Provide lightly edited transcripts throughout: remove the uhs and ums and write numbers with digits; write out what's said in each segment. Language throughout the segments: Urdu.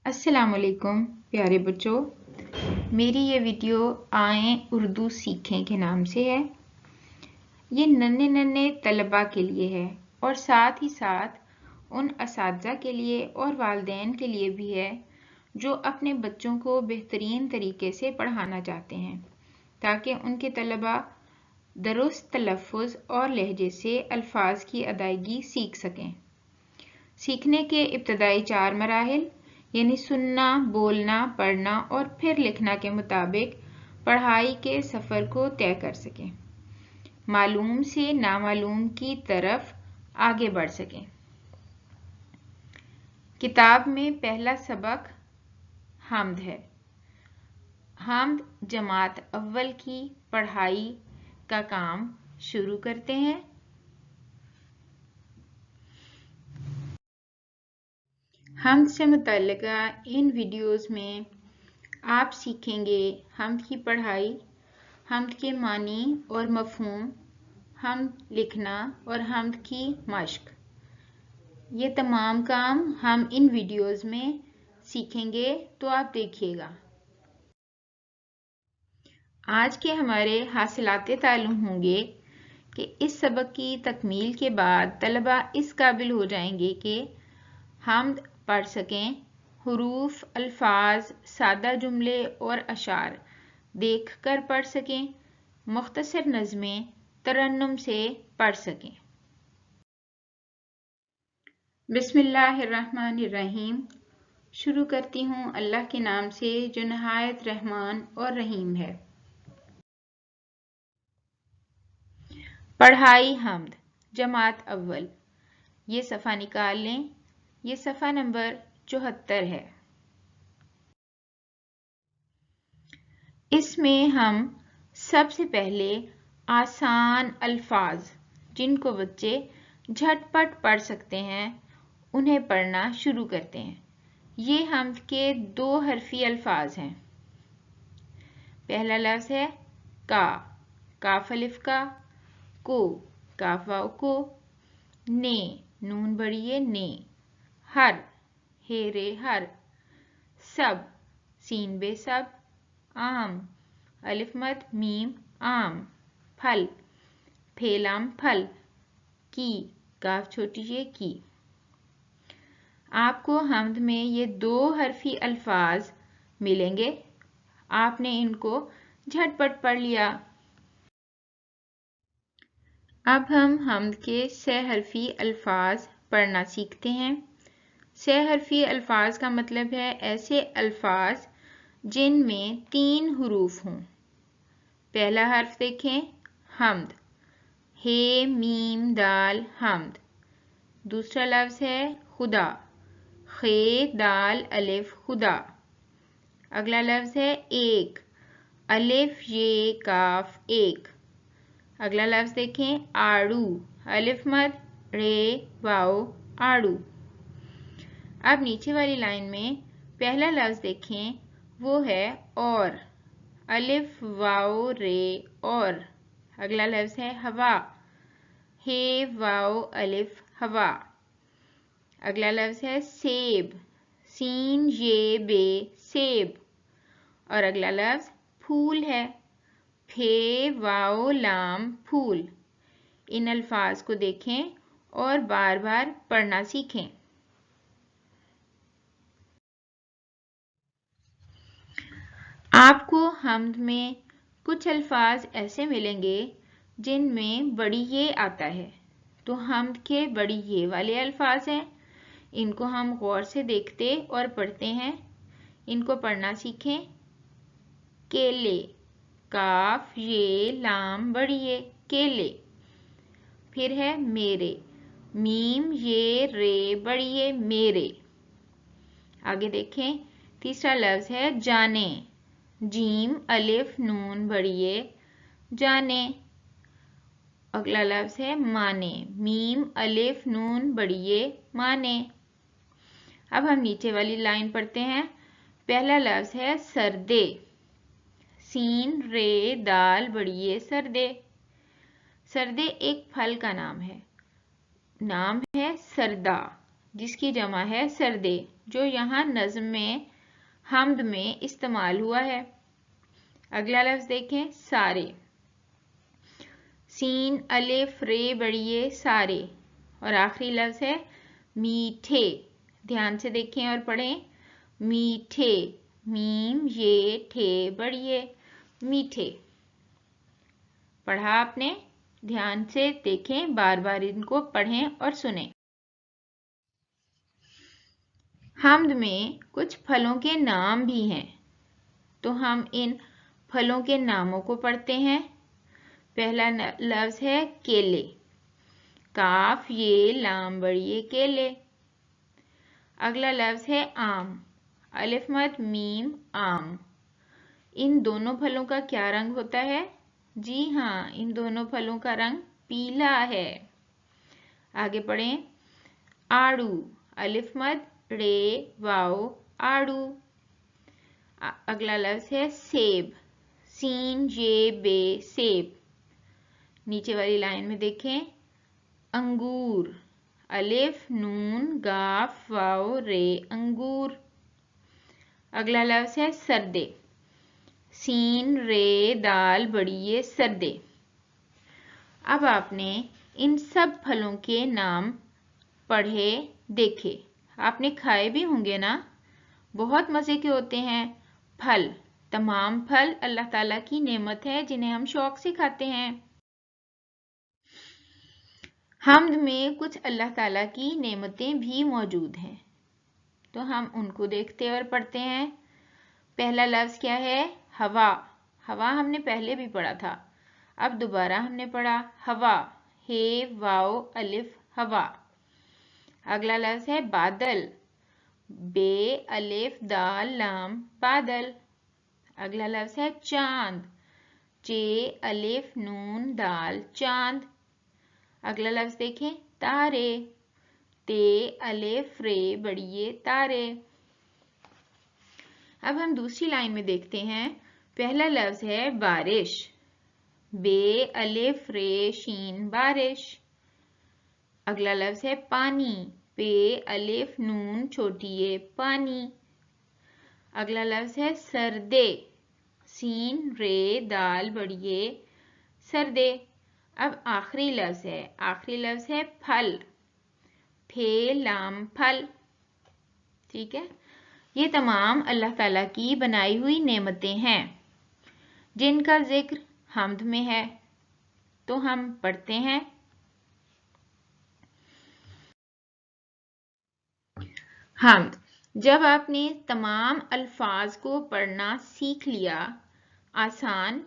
السلام علیکم پیارے بچوں، میری یہ ویڈیو آئیں اردو سیکھیں کے نام سے ہے۔ یہ ننھے ننھے طلباء کے لیے ہے اور ساتھ ہی ساتھ ان اساتذہ کے لیے اور والدین کے لیے بھی ہے جو اپنے بچوں کو بہترین طریقے سے پڑھانا چاہتے ہیں تاکہ ان کے طلباء درست تلفظ اور لہجے سے الفاظ کی ادائیگی سیکھ سکیں۔ سیکھنے کے ابتدائی 4 مراحل یعنی سننا، بولنا، پڑھنا اور پھر لکھنا کے مطابق پڑھائی کے سفر کو طے کر سکیں، معلوم سے نامعلوم کی طرف آگے بڑھ سکیں۔ کتاب میں پہلا سبق حمد ہے۔ حمد جماعت اول کی پڑھائی کا کام شروع کرتے ہیں۔ حمد سے متعلقہ ان ویڈیوز میں آپ سیکھیں گے حمد کی پڑھائی، حمد کے معنی اور مفہوم، حمد لکھنا اور حمد کی مشق۔ یہ تمام کام ہم ان ویڈیوز میں سیکھیں گے تو آپ دیکھیے گا۔ آج کے ہمارے حاصلات تعلم ہوں گے کہ اس سبق کی تکمیل کے بعد طلباء اس قابل ہو جائیں گے کہ حمد پڑھ سکیں، حروف، الفاظ، سادہ جملے اور اشعار دیکھ کر پڑھ سکیں، مختصر نظمیں ترنم سے پڑھ سکیں۔ بسم اللہ الرحمن الرحیم۔ شروع کرتی ہوں اللہ کے نام سے جو نہایت رحمان اور رحیم ہے۔ پڑھائی حمد جماعت اول۔ یہ صفحہ نکال لیں، یہ صفحہ نمبر 74 ہے۔ اس میں ہم سب سے پہلے آسان الفاظ جن کو بچے جھٹ پٹ پڑھ سکتے ہیں انہیں پڑھنا شروع کرتے ہیں۔ یہ حمد کے 2 حرفی الفاظ ہیں۔ پہلا لفظ ہے کا، کاف الف کا، کو، کاف واو کو، نے، نون بڑی نے، ہر، ہے رے ہر، سب، سین بے سب، عام، الف مد میم عام، پھل، پھے لام پھل، کی، کاف چھوٹی یہ کی۔ آپ کو حمد میں یہ 2 حرفی الفاظ ملیں گے، آپ نے ان کو جھٹ پٹ پڑھ لیا۔ اب ہم حمد کے 6 حرفی الفاظ پڑھنا سیکھتے ہیں۔ 6 حرفی الفاظ کا مطلب ہے ایسے الفاظ جن میں 3 حروف ہوں۔ پہلا حرف دیکھیں حمد، ہے میم دال حمد۔ دوسرا لفظ ہے خدا، خے دال الف خدا۔ اگلا لفظ ہے ایک، الف یہ کاف ایک۔ اگلا لفظ دیکھیں آڑو، الف مد رے واؤ آڑو۔ اب نیچے والی لائن میں پہلا لفظ دیکھیں وہ ہے اور، الف واؤ رے اور۔ اگلا لفظ ہے ہوا، ہے واؤ الف ہوا۔ اگلا لفظ ہے سیب، سین یہ بے سیب۔ اور اگلا لفظ پھول ہے، پھے واؤ لام پھول۔ ان الفاظ کو دیکھیں اور بار بار پڑھنا سیکھیں۔ آپ کو حمد میں کچھ الفاظ ایسے ملیں گے جن میں بڑی یہ آتا ہے، تو حمد کے بڑی یہ والے الفاظ ہیں، ان کو ہم غور سے دیکھتے اور پڑھتے ہیں۔ ان کو پڑھنا سیکھیں۔ کیلے، کاف یہ لام بڑی یہ کیلے۔ پھر ہے میرے، میم یہ رے بڑی یہ میرے۔ آگے دیکھیں تیسرا لفظ ہے جانے، جیم الف نون بڑی یہ جانے۔ اگلا لفظ ہے مانے، میم الف نون بڑی یہ مانے۔ اب ہم نیچے والی لائن پڑھتے ہیں۔ پہلا لفظ ہے سردے، سین رے دال بڑی یہ سردے۔ سردے ایک پھل کا نام ہے، نام ہے سردا جس کی جمع ہے سردے۔ جو یہاں نظم میں حمد میں استعمال ہوا ہے۔ اگلا لفظ دیکھیں، سارے، سین الف رے بڑھیے سارے، اور آخری لفظ ہے میٹھے، دھیان سے دیکھیں اور پڑھیں، میٹھے، میم یہ ٹھے بڑھیے، میٹھے۔ پڑھا آپ نے؟ دھیان سے دیکھیں، بار بار ان کو پڑھیں اور سنیں۔ حمد میں کچھ پھلوں کے نام بھی ہیں، تو ہم ان پھلوں کے ناموں کو پڑھتے ہیں۔ پہلا لفظ ہے کیلے، کاف یہ لام بڑھیے کیلے۔ اگلا لفظ ہے آم، الف مد میم آم۔ ان دونوں پھلوں کا کیا رنگ ہوتا ہے؟ جی ہاں، ان دونوں پھلوں کا رنگ پیلا ہے۔ آگے پڑھیں، آڑو، الف مد رے واؤ آڑو۔ اگلا لفظ ہے سیب، سین یہ بے سیب۔ نیچے والی لائن میں دیکھیں، انگور، الف نون گاف واؤ رے انگور۔ اگلا لفظ ہے سردے، سین رے دال بڑھیے سردے۔ اب آپ نے ان سب پھلوں کے نام پڑھے دیکھے، آپ نے کھائے بھی ہوں گے نا، بہت مزے کے ہوتے ہیں پھل۔ تمام پھل اللہ تعالیٰ کی نعمت ہے جنہیں ہم شوق سے کھاتے ہیں۔ حمد میں کچھ اللہ تعالیٰ کی نعمتیں بھی موجود ہیں، تو ہم ان کو دیکھتے اور پڑھتے ہیں۔ پہلا لفظ کیا ہے؟ ہوا۔ ہوا ہم نے پہلے بھی پڑھا تھا، اب دوبارہ ہم نے پڑھا ہوا، ہے واؤ الف ہوا۔ اگلا لفظ ہے بادل، بے الف دال لام بادل۔ اگلا لفظ ہے چاند، چے الف نون دال چاند۔ اگلا لفظ دیکھیں، تارے، تے الف رے بڑھیے تارے۔ اب ہم دوسری لائن میں دیکھتے ہیں، پہلا لفظ ہے بارش، بے الف رے شین بارش۔ اگلا لفظ ہے پانی، پے الف نون چھوٹی اے پانی۔ اگلا لفظ ہے سردے، سین رے دال بڑھیے سردے۔ اب آخری لفظ ہے پھل، پھے لام پھل۔ ٹھیک ہے، یہ تمام اللہ تعالیٰ کی بنائی ہوئی نعمتیں ہیں جن کا ذکر حمد میں ہے، تو ہم پڑھتے ہیں۔ حمد، جب آپ نے تمام الفاظ کو پڑھنا سیکھ لیا، آسان،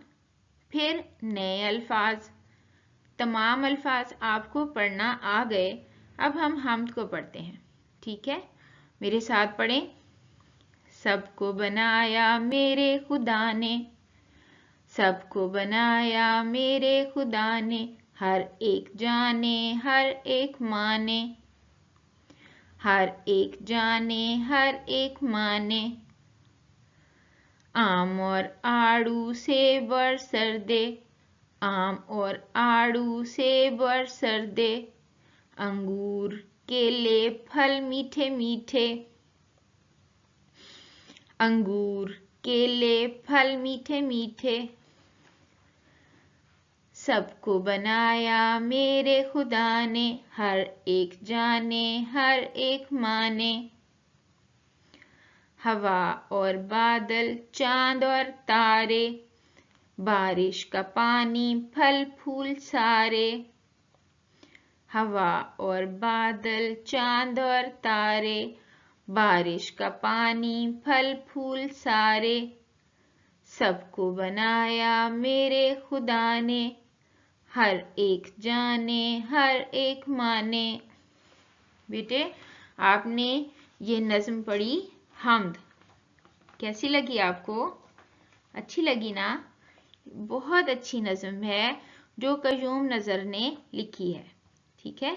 پھر نئے الفاظ، تمام الفاظ آپ کو پڑھنا آ گئے، اب ہم حمد کو پڑھتے ہیں۔ ٹھیک ہے، میرے ساتھ پڑھیں، سب کو بنایا میرے خدا نے، سب کو بنایا میرے خدا نے، ہر ایک جانے ہر ایک مانے، ہر ایک جانے ہر ایک مانے، آم اور آڑو سیب اور سردے، آم اور آڑو سیب اور سردے، انگور کیلے پھل میٹھے میٹھے، انگور کیلے پھل میٹھے میٹھے، سب کو بنایا میرے خدا نے، ہر ایک جانے ہر ایک مانے، ہوا اور بادل چاند اور تارے، بارش کا پانی پھل پھول سارے، ہوا اور بادل چاند اور تارے، بارش کا پانی پھل پھول سارے، سب کو بنایا میرے خدا نے، ہر ایک جانے ہر ایک مانے۔ بیٹے، آپ نے یہ نظم پڑھی حمد، کیسی لگی آپ کو؟ اچھی لگی نا؟ بہت اچھی نظم ہے جو قیوم نظر نے لکھی ہے۔ ٹھیک ہے،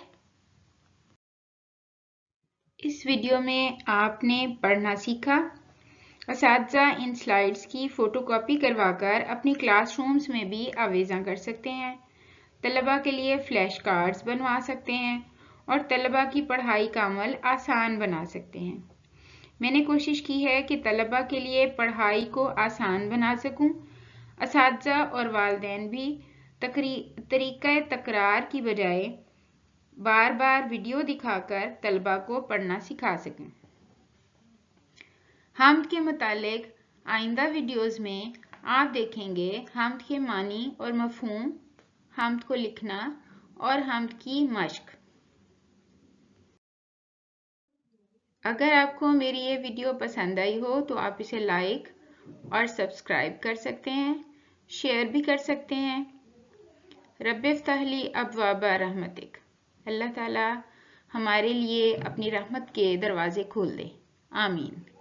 اس ویڈیو میں آپ نے پڑھنا سیکھا۔ اساتذہ ان سلائیڈز کی فوٹو کاپی کروا کر اپنی کلاس رومز میں بھی آویزاں کر سکتے ہیں، طلباء کے لیے فلیش کارڈز بنوا سکتے ہیں اور طلباء کی پڑھائی کا عمل آسان بنا سکتے ہیں۔ میں نے کوشش کی ہے کہ طلبہ کے لیے پڑھائی کو آسان بنا سکوں۔ اساتذہ اور والدین بھی طریقہ تکرار کی بجائے بار بار ویڈیو دکھا کر طلبہ کو پڑھنا سکھا سکیں۔ حمد کے متعلق آئندہ ویڈیوز میں آپ دیکھیں گے حمد کے معنی اور مفہوم، حمد کو لکھنا اور حمد کی مشق۔ اگر آپ کو میری یہ ویڈیو پسند آئی ہو تو آپ اسے لائک اور سبسکرائب کر سکتے ہیں، شیئر بھی کر سکتے ہیں۔ رب افتح لی ابواب رحمتک، اللہ تعالی ہمارے لیے اپنی رحمت کے دروازے کھول دے، آمین۔